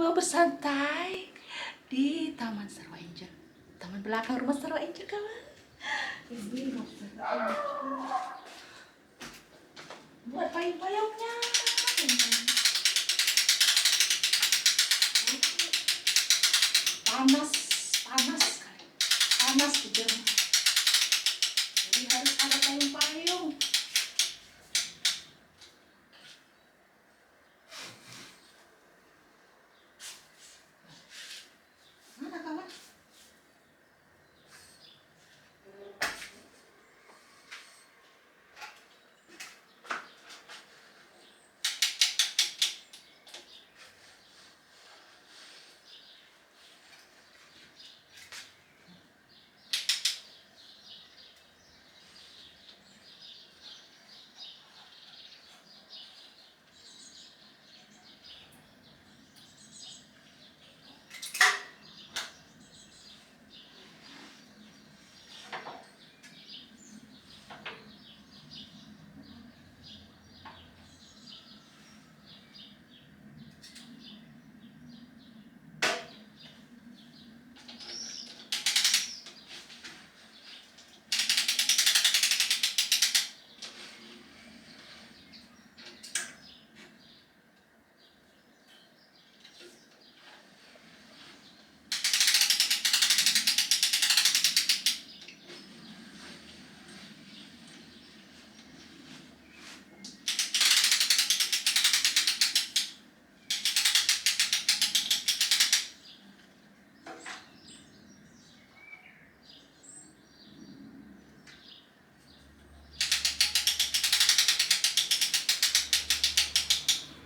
mau bersantai di Taman Sarwa Angel, taman belakang rumah Sarwa Angel kawan. Ini mau Sarwa Angel. Buat payung-payungnya. Panas, panas sekali. Panas di rumah. Jadi harus ada payung-payung. Mana kawan?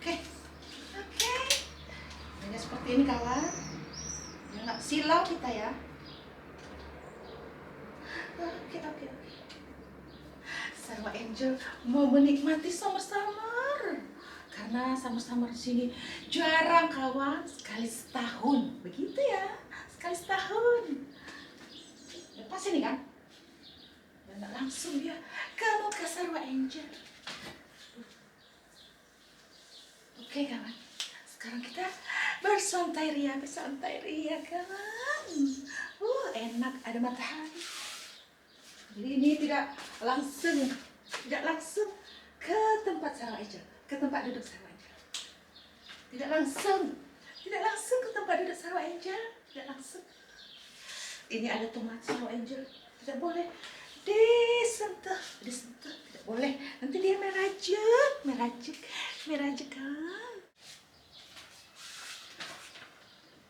Oke. Hanya seperti ini kawan. Ya, nggak silau kita ya. Oke. Sarwa Angel mau menikmati summer. Karena summer di sini jarang kawan, sekali setahun. Begitu ya, sekali setahun. Lepas ini kan? Dan nggak langsung dia kamu ke Sarwa Angel. Oke kawan, sekarang kita bersantai ria kawan. Enak, ada matahari. Jadi ini tidak langsung ke tempat Sarwa Angel, ke tempat duduk Sarwa Angel. Tidak langsung ke tempat duduk Sarwa Angel, tidak langsung. Ini ada tomat Sarwa Angel, tidak boleh disentuh, tidak boleh. Nanti dia merajuk kan.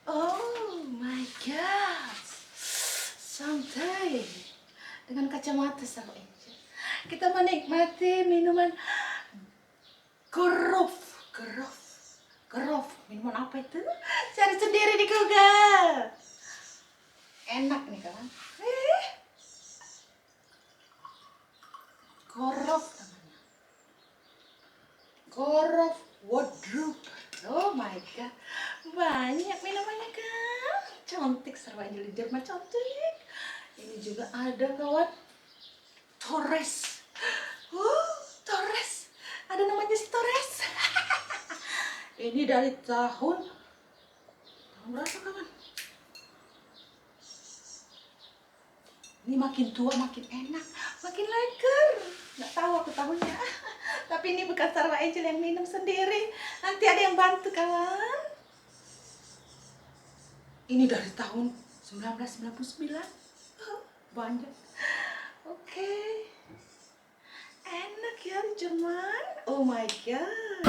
Oh my god, santai dengan kacamata Sarwa Angel. Kita menikmati minuman Grof. Minuman apa itu? Cari sendiri di Google. Enak nih kawan. Grof namanya. Grof Wardrobe. Oh my god, banyak minumannya kan. Cantik Sarwa Angel di Jerman, cantik. Ini juga ada kawan, Torres. Torres. Ada namanya si Torres. Ini dari tahun berapa kawan? Ini makin tua makin enak, makin leker. Nggak tahu aku tahunnya. Tapi ini bukan Sarwa Angel yang minum sendiri. Nanti ada yang bantu kawan. Ini dari tahun 1999. Banyak. Oke. Enak ya di Jerman. Oh my god.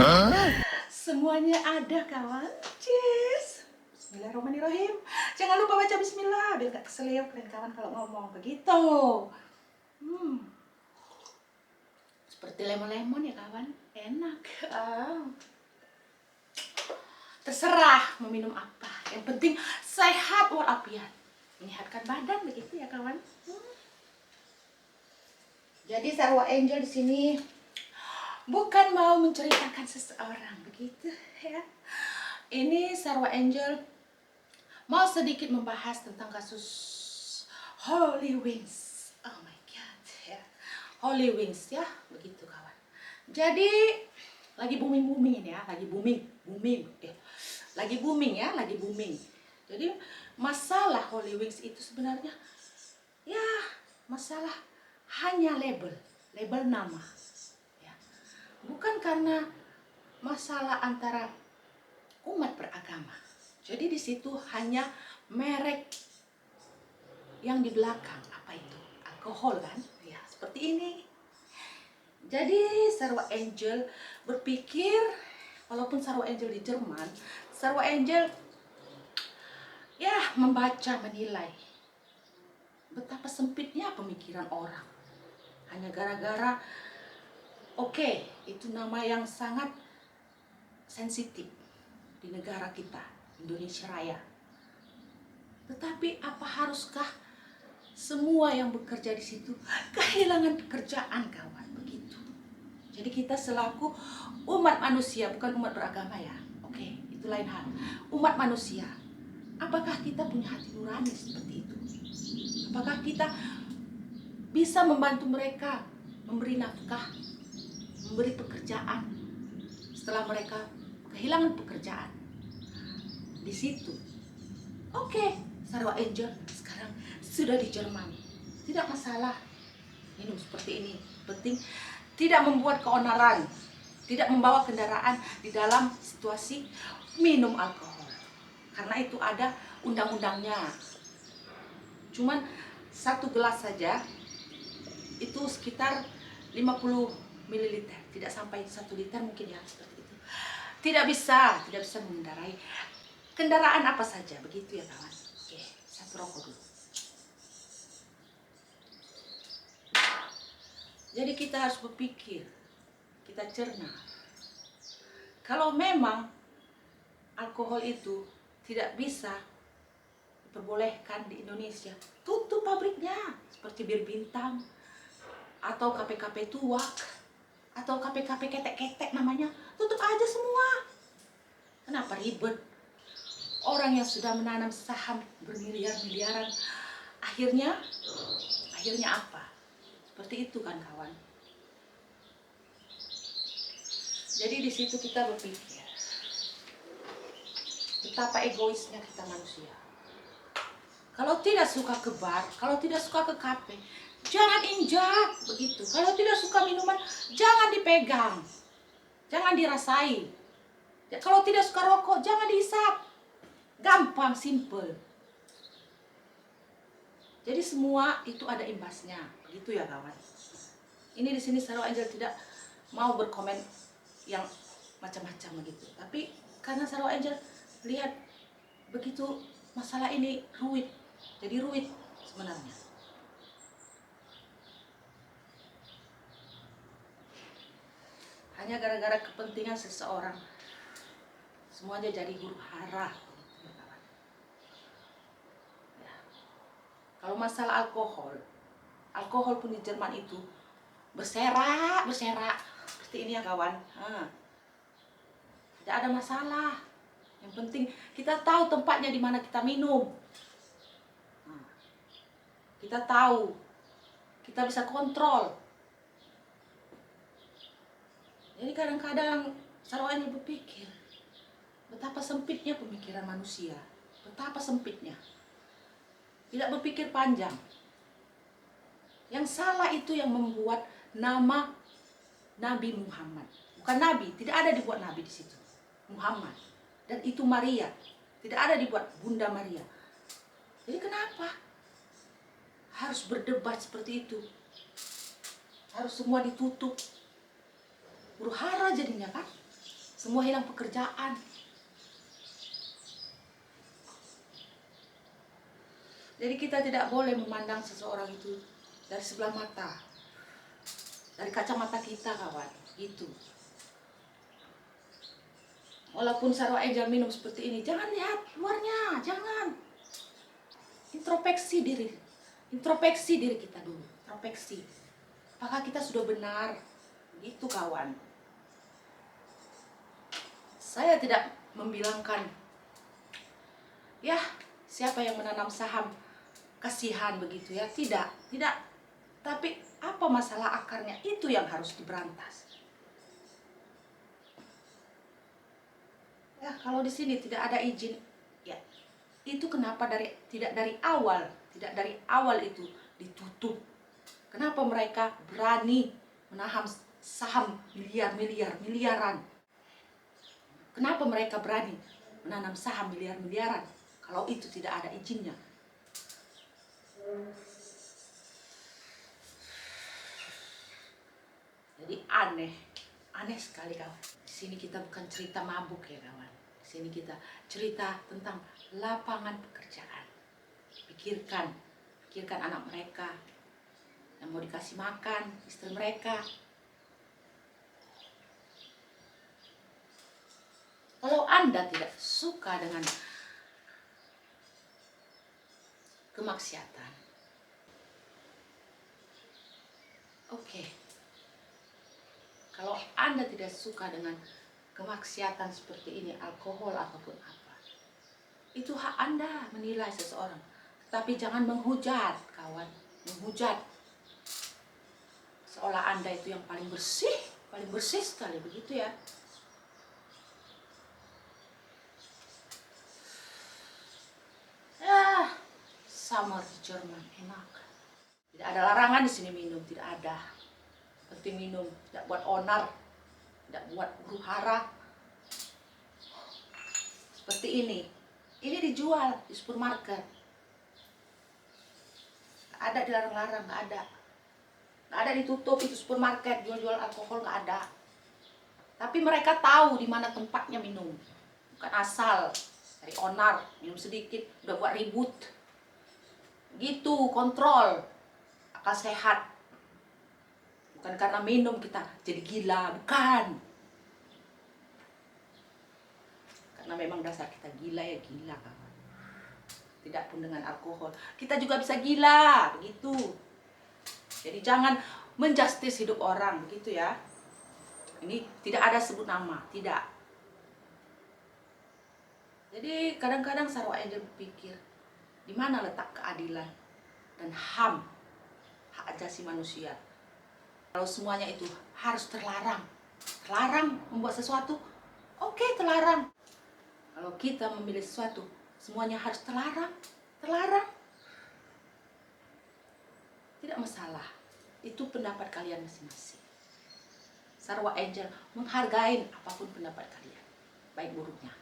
Semuanya ada kawan. Cheers. Bismillahirrahmanirrahim. Jangan lupa baca bismillah biar gak keselio kalian kawan kalau ngomong begitu. Seperti lemon ya kawan. Enak. Terserah mau minum apa. Yang penting sehat walafiat. Menyehatkan badan begitu ya kawan. Jadi Sarwa Angel di sini bukan mau menceritakan seseorang begitu ya. Ini Sarwa Angel mau sedikit membahas tentang kasus Holy Wings. Oh my god ya. Holy Wings ya, begitu kawan. Jadi lagi booming ini ya, lagi booming. lagi booming ya, lagi booming. Jadi masalah Holy Wings itu sebenarnya ya masalah hanya label nama. Ya. Bukan karena masalah antara umat beragama. Jadi di situ hanya merek yang di belakang, apa itu? Alkohol kan? Ya, seperti ini. Jadi Sarwa Angel berpikir, walaupun Sarwa Angel di Jerman, Sarwa Angel ya membaca, menilai betapa sempitnya pemikiran orang. Hanya gara-gara oke, itu nama yang sangat sensitif di negara kita, Indonesia Raya. Tetapi apa haruskah semua yang bekerja di situ kehilangan pekerjaan, kawan? Begitu. Jadi kita selaku umat manusia, bukan umat beragama ya. Oke, itu lain hal. Umat manusia, apakah kita punya hati nurani seperti itu? Apakah kita bisa membantu mereka, memberi nafkah, memberi pekerjaan setelah mereka kehilangan pekerjaan? Di situ, oke, Sarwa Angel sekarang sudah di Jerman. Tidak masalah minum seperti ini. Penting tidak membuat keonaran, tidak membawa kendaraan di dalam situasi minum alkohol. Karena itu ada undang-undangnya. Cuman 1 gelas saja itu sekitar 50 ml, tidak sampai 1 liter mungkin ya, seperti itu. Tidak bisa mengendarai kendaraan apa saja, begitu ya kawan. Oke, satu rokok dulu. Jadi kita harus berpikir, kita cerna. Kalau memang alkohol itu tidak bisa diperbolehkan di Indonesia, tutup pabriknya. Seperti Bir Bintang, atau KP-KP Tuak, atau KP-KP ketek-ketek namanya, tutup aja semua. Kenapa ribet? Orang yang sudah menanam saham bermiliar-miliaran, akhirnya apa? Seperti itu kan kawan. Jadi di situ kita berpikir betapa egoisnya kita manusia. Kalau tidak suka ke bar, kalau tidak suka ke kafe, jangan injak begitu. Kalau tidak suka minuman, jangan dipegang, jangan dirasai. Kalau tidak suka rokok, jangan dihisap. Gampang, simple. Jadi semua itu ada imbasnya, begitu ya kawan. Ini di sini Sarwa Angel tidak mau berkomen yang macam-macam begitu. Tapi karena Sarwa Angel lihat begitu masalah ini ruwet, jadi ruwet sebenarnya. Hanya gara-gara kepentingan seseorang, semuanya jadi huru hara. Kalau masalah alkohol pun di Jerman itu berserak seperti ini ya kawan. Tidak ada masalah. Yang penting kita tahu tempatnya di mana kita minum. Kita tahu, kita bisa kontrol. Jadi kadang-kadang Sarwa Angel berpikir betapa sempitnya pemikiran manusia, betapa sempitnya. Tidak berpikir panjang. Yang salah itu yang membuat nama Nabi Muhammad. Bukan Nabi, tidak ada dibuat Nabi di situ. Muhammad. Dan itu Maria. Tidak ada dibuat Bunda Maria. Jadi kenapa harus berdebat seperti itu? Harus semua ditutup. Huru hara jadinya kan? Semua hilang pekerjaan. Jadi kita tidak boleh memandang seseorang itu dari sebelah mata, dari kacamata kita kawan, gitu. Walaupun Sarwa Angel minum seperti ini, jangan lihat luarnya, jangan. Introspeksi diri kita dulu, introspeksi. Apakah kita sudah benar? Gitu kawan. Saya tidak membilangkan, ya siapa yang menanam saham kasihan begitu ya, tidak. Tapi apa masalah akarnya, itu yang harus diberantas. Ya, kalau di sini tidak ada izin, ya itu kenapa tidak dari awal itu ditutup? Kenapa mereka berani menahan saham miliaran? Kenapa mereka berani menanam saham miliaran kalau itu tidak ada izinnya? Jadi aneh sekali kawan. Di sini kita bukan cerita mabuk ya kawan. Di sini kita cerita tentang lapangan pekerjaan. Pikirkan anak mereka yang mau dikasih makan, istri mereka. Kalau Anda tidak suka dengan kemaksiatan, oke. Kalau Anda tidak suka dengan kemaksiatan seperti ini, alkohol apapun apa, itu hak Anda menilai seseorang. Tapi jangan menghujat, kawan. Menghujat. Seolah Anda itu yang paling bersih sekali, begitu ya. Ya, summer di Jerman enak. Tidak ada larangan di sini minum, tidak ada. Penting minum, tidak buat onar, tidak buat huru hara. Seperti ini dijual di supermarket. Nggak ada dilarang-larang, nggak ada. Nggak ada ditutup itu supermarket, jual-jual alkohol nggak ada. Tapi mereka tahu di mana tempatnya minum. Bukan asal dari onar, minum sedikit, udah buat ribut. Gitu, kontrol. Akal sehat. Bukan karena minum kita jadi gila, bukan. Karena memang dasar kita gila ya gila kawan. Tidak pun dengan alkohol. Kita juga bisa gila, begitu. Jadi jangan menjustis hidup orang, begitu ya. Ini tidak ada sebut nama, tidak. Jadi kadang-kadang Sarwa Angel berpikir, di mana letak keadilan dan HAM, hak asasi manusia. Kalau semuanya itu harus terlarang membuat sesuatu, oke, terlarang. Kalau kita memilih sesuatu, semuanya harus terlarang. Tidak masalah, itu pendapat kalian masing-masing. Sarwa Angel menghargai apapun pendapat kalian, baik buruknya.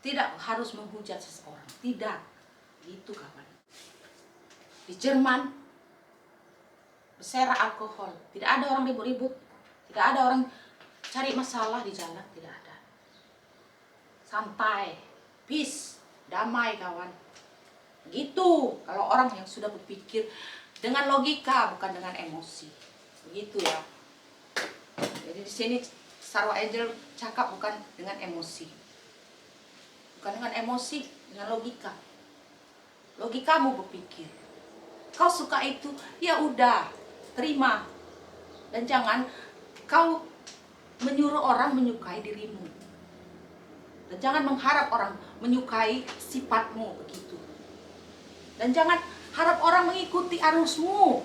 Tidak harus menghujat seseorang, tidak. Gitu kawan. Di Jerman, berserak alkohol, tidak ada orang ribut-ribut, tidak ada orang cari masalah di jalan, tidak ada. Santai, peace, damai kawan. Gitu, kalau orang yang sudah berpikir dengan logika, bukan dengan emosi. Begitu ya. Jadi di sini Sarwa Angel cakap bukan dengan emosi. Bukan dengan emosi, dengan logika. Logikamu berpikir. Kau suka itu, ya udah, terima. Dan jangan kau menyuruh orang menyukai dirimu. Dan jangan mengharap orang menyukai sifatmu begitu. Dan jangan harap orang mengikuti arusmu.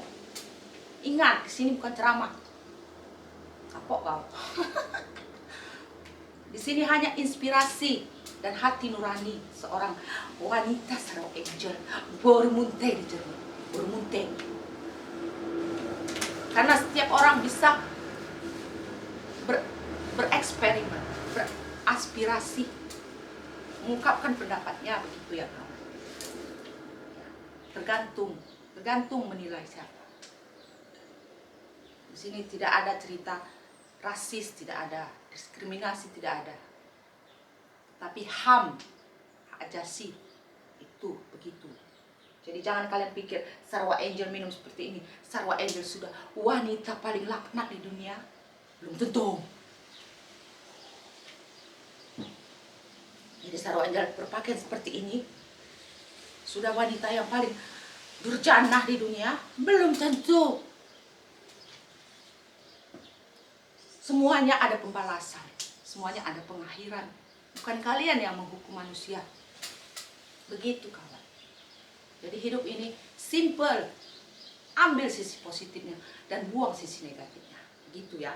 Ingat, di sini bukan ceramah. Kapok kau. Di sini hanya inspirasi dan hati nurani seorang wanita Sarwa Angel bermunte di Jerman. Bermunte. Karena setiap orang bisa bereksperimen, beraspirasi, mengungkapkan pendapatnya, begitu ya kawan. Tergantung menilai siapa. Di sini tidak ada cerita rasis, tidak ada diskriminasi, tidak ada. Tapi HAM, hak asasi, itu begitu. Jadi jangan kalian pikir Sarwa Angel minum seperti ini, Sarwa Angel sudah wanita paling laknat di dunia. Belum tentu. Jadi Sarwa Angel berpakaian seperti ini, sudah wanita yang paling durjana di dunia? Belum tentu. Semuanya ada pembalasan, semuanya ada pengakhiran. Bukan kalian yang menghukum manusia. Begitu kawan. Jadi hidup ini simple. Ambil sisi positifnya dan buang sisi negatifnya. Begitu ya.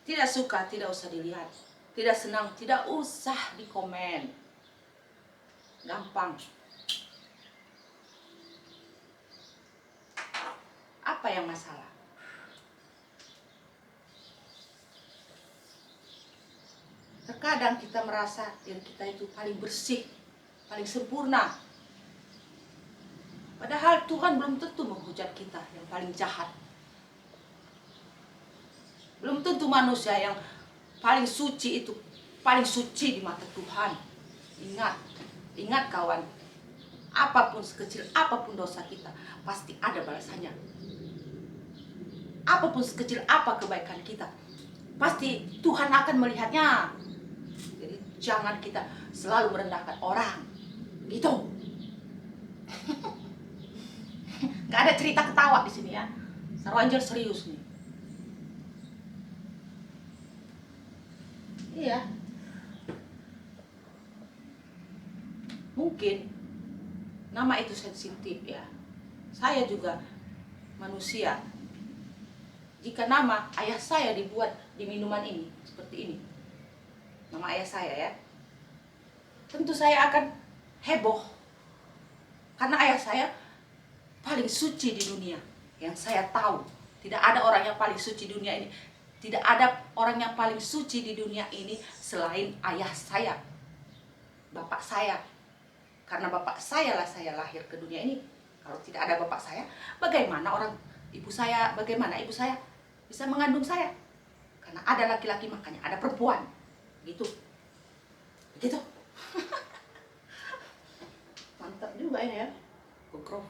Tidak suka, tidak usah dilihat. Tidak senang, tidak usah dikomen. Gampang. Apa yang masalah? Terkadang kita merasa diri kita itu paling bersih, paling sempurna. Padahal Tuhan belum tentu menghujat kita yang paling jahat. Belum tentu manusia yang paling suci itu paling suci di mata Tuhan. Ingat kawan, apapun sekecil apapun dosa kita, pasti ada balasannya. Apapun sekecil apa kebaikan kita, pasti Tuhan akan melihatnya. Jadi jangan kita selalu merendahkan orang. Gitu. Gak ada cerita ketawa di sini ya. Sarwa Angel serius nih. Iya. Mungkin nama itu sensitif ya. Saya juga manusia. Jika nama ayah saya dibuat di minuman ini seperti ini, nama ayah saya ya, tentu saya akan heboh. Karena ayah saya paling suci di dunia. Yang saya tahu, tidak ada orang yang paling suci di dunia ini. Tidak ada orang yang paling suci di dunia ini selain ayah saya, bapak saya. Karena bapak saya lah saya lahir ke dunia ini. Kalau tidak ada bapak saya, bagaimana ibu saya bisa mengandung saya? Karena ada laki-laki, makanya ada perempuan. Begitu. Mantap juga ini ya. Google.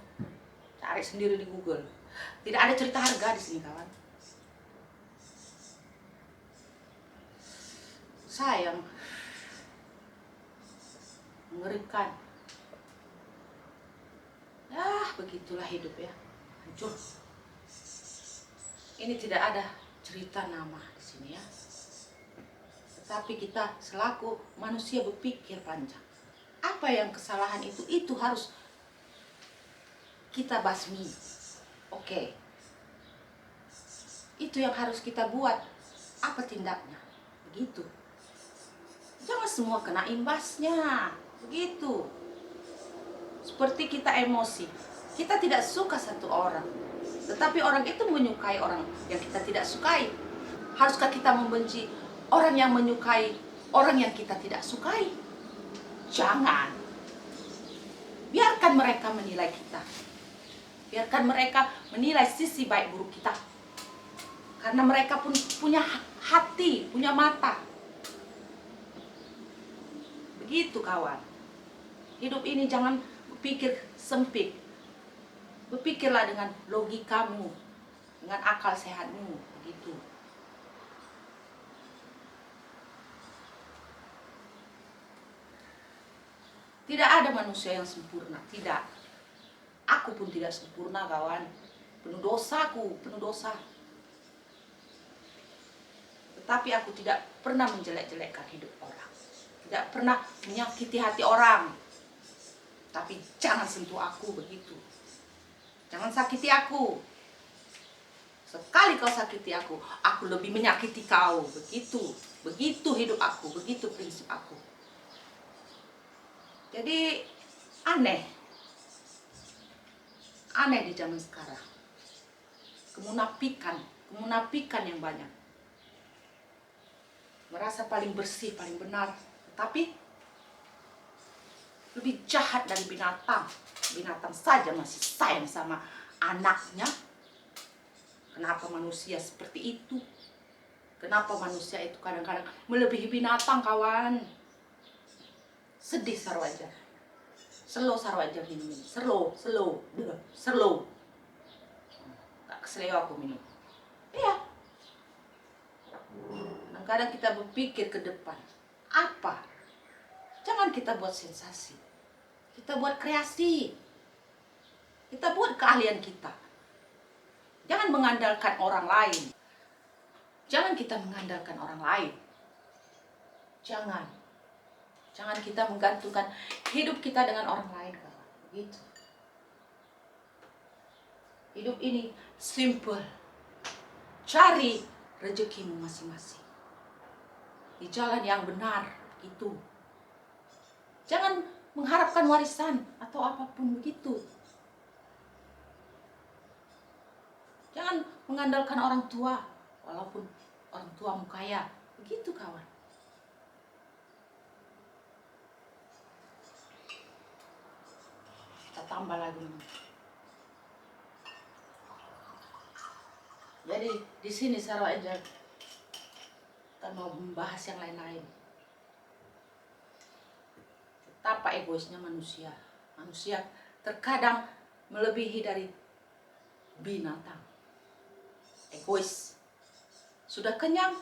Cari sendiri di Google. Tidak ada cerita harga di sini kawan. Sayang. Mengerikan. Begitulah hidup ya. Hancur. Ini tidak ada cerita nama di sini ya. Tetapi kita selaku manusia berpikir panjang. Apa yang kesalahan itu harus kita basmi. Oke. Itu yang harus kita buat. Apa tindaknya? Begitu. Jangan semua kena imbasnya. Begitu. Seperti kita emosi. Kita tidak suka satu orang, tetapi orang itu menyukai orang yang kita tidak sukai. Haruskah kita membenci orang yang menyukai orang yang kita tidak sukai? Jangan. Biarkan mereka menilai kita. Biarkan mereka menilai sisi baik buruk kita. Karena mereka pun punya hati, punya mata. Begitu kawan. Hidup ini jangan berpikir sempit. Berpikirlah dengan logikamu, dengan akal sehatmu, begitu. Tidak ada manusia yang sempurna, tidak. Aku pun tidak sempurna kawan. Penuh dosaku, penuh dosa. Tetapi aku tidak pernah menjelek-jelekkan hidup orang. Tidak pernah menyakiti hati orang. Tapi jangan sentuh aku begitu. Jangan sakiti aku. Sekali kau sakiti aku lebih menyakiti kau. Begitu. Begitu hidup aku, begitu prinsip aku. Jadi aneh. Aneh di zaman sekarang. Kemunafikan yang banyak. Merasa paling bersih, paling benar. Tetapi lebih jahat dari binatang. Binatang saja masih sayang sama anaknya. Kenapa manusia seperti itu? Kenapa manusia itu kadang-kadang melebihi binatang kawan? Sedih Sarwaja. Slow Sarwaja minum. Slow. Gak keseleo aku minum. Iya. Kadang-kadang kita berpikir ke depan. Apa? Jangan kita buat sensasi. Kita buat kreasi. Kita buat keahlian kita. Jangan mengandalkan orang lain. Jangan kita mengandalkan orang lain. Jangan kita menggantungkan hidup kita dengan orang lain. Begitu. Hidup ini simple. Cari rezekimu masing-masing. di jalan yang benar, begitu. Jangan mengharapkan warisan atau apapun begitu. Jangan mengandalkan orang tua, walaupun orang tuamu kaya. Begitu kawan. Kita tambah lagi. Jadi di sini Sarwa Angel kita mau membahas yang lain-lain. Betapa egoisnya manusia. Manusia terkadang melebihi dari binatang. Egois. Sudah kenyang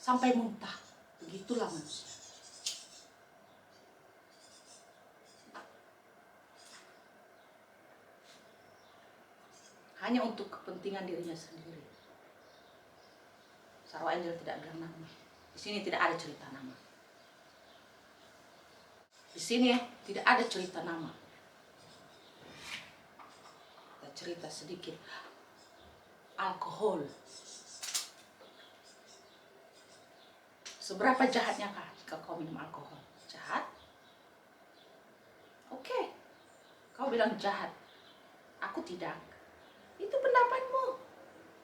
sampai muntah. Begitulah manusia. Hanya untuk kepentingan dirinya sendiri. Sarwa Angel tidak bilang nama. Di sini tidak ada cerita nama. Di sini tidak ada cerita nama. Kita cerita sedikit. Alkohol. Seberapa jahatnya kah jika kau minum alkohol? Jahat? Oke. Kau bilang jahat. Aku tidak. Itu pendapatmu.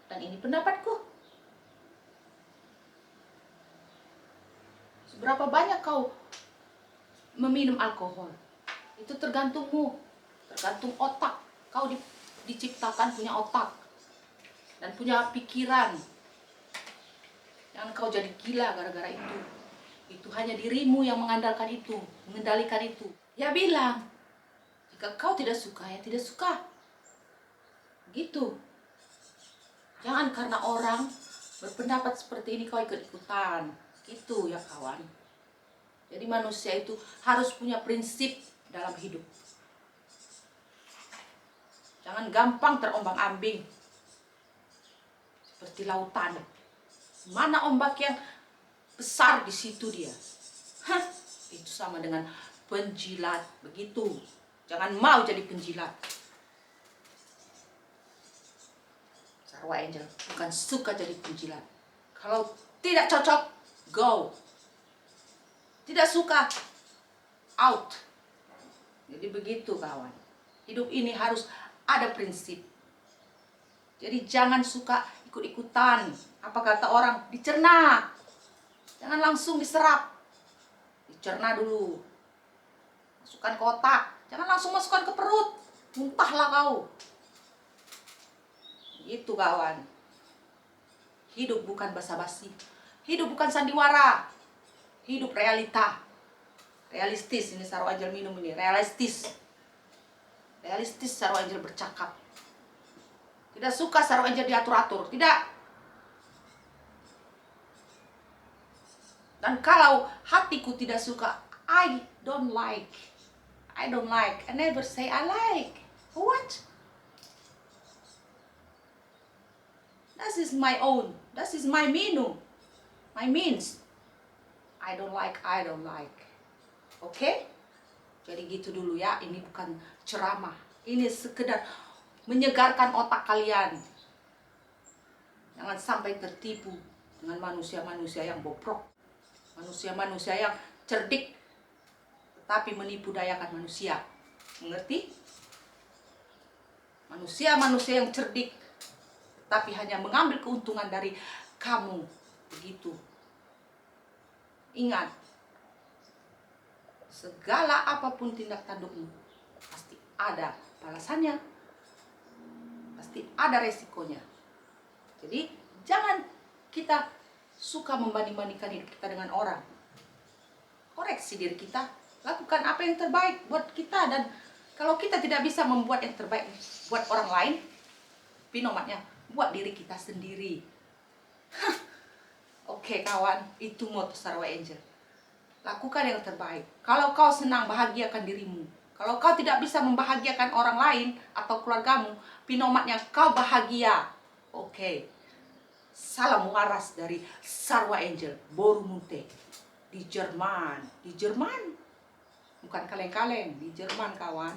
Dan ini pendapatku. Seberapa banyak kau meminum alkohol? Itu tergantungmu. Tergantung otak. Kau diciptakan punya otak. Dan punya pikiran. Jangan kau jadi gila gara-gara itu. Itu hanya dirimu yang mengandalkan itu. Mengendalikan itu. Ya bilang. Jika kau tidak suka, ya tidak suka. Gitu. Jangan karena orang berpendapat seperti ini kau ikut-ikutan. Gitu ya kawan. Jadi manusia itu harus punya prinsip dalam hidup. Jangan gampang terombang-ambing. Seperti lautan. Mana ombak yang besar di situ dia. Hah, itu sama dengan penjilat. Begitu. Jangan mau jadi penjilat. Sarwa Angel bukan suka jadi penjilat. Kalau tidak cocok, go. Tidak suka, out. Jadi begitu kawan. Hidup ini harus ada prinsip. Jadi jangan suka ikut-ikutan. Apa kata orang? Dicerna. Jangan langsung diserap. Dicerna dulu. Masukkan ke otak. Jangan langsung masukkan ke perut. Muntahlah kau. Itu kawan. Hidup bukan basa-basi. Hidup bukan sandiwara. Hidup realita. Realistis. Ini Sarwa Angel minum ini. Realistis. Realistis Sarwa Angel bercakap. Tidak suka Sarwa Angel diatur-atur. Tidak. Dan kalau hatiku tidak suka, I don't like. I don't like. I never say I like. What? That is my own. That is my menu. My means. I don't like. Oke? Jadi gitu dulu ya. Ini bukan ceramah. Ini sekedar menyegarkan otak kalian. Jangan sampai tertipu dengan manusia-manusia yang bobrok. Manusia-manusia yang cerdik tetapi menipu dayakan manusia. Mengerti? Manusia-manusia yang cerdik tapi hanya mengambil keuntungan dari kamu. Begitu. Ingat, segala apapun tindak tandukmu pasti ada balasannya. Pasti ada resikonya. Jadi jangan kita suka membanding-bandingkan hidup kita dengan orang. Koreksi diri kita. Lakukan apa yang terbaik buat kita. Dan kalau kita tidak bisa membuat yang terbaik buat orang lain, pinomatnya buat diri kita sendiri. Oke kawan, itu moto Sarwa Angel. Lakukan yang terbaik. Kalau kau senang, bahagiakan dirimu. Kalau kau tidak bisa membahagiakan orang lain atau keluargamu, pinomatnya kau bahagia. Oke. Salam waras dari Sarwa Angel, Borumute. Di Jerman. Di Jerman. Bukan kaleng-kaleng, di Jerman kawan.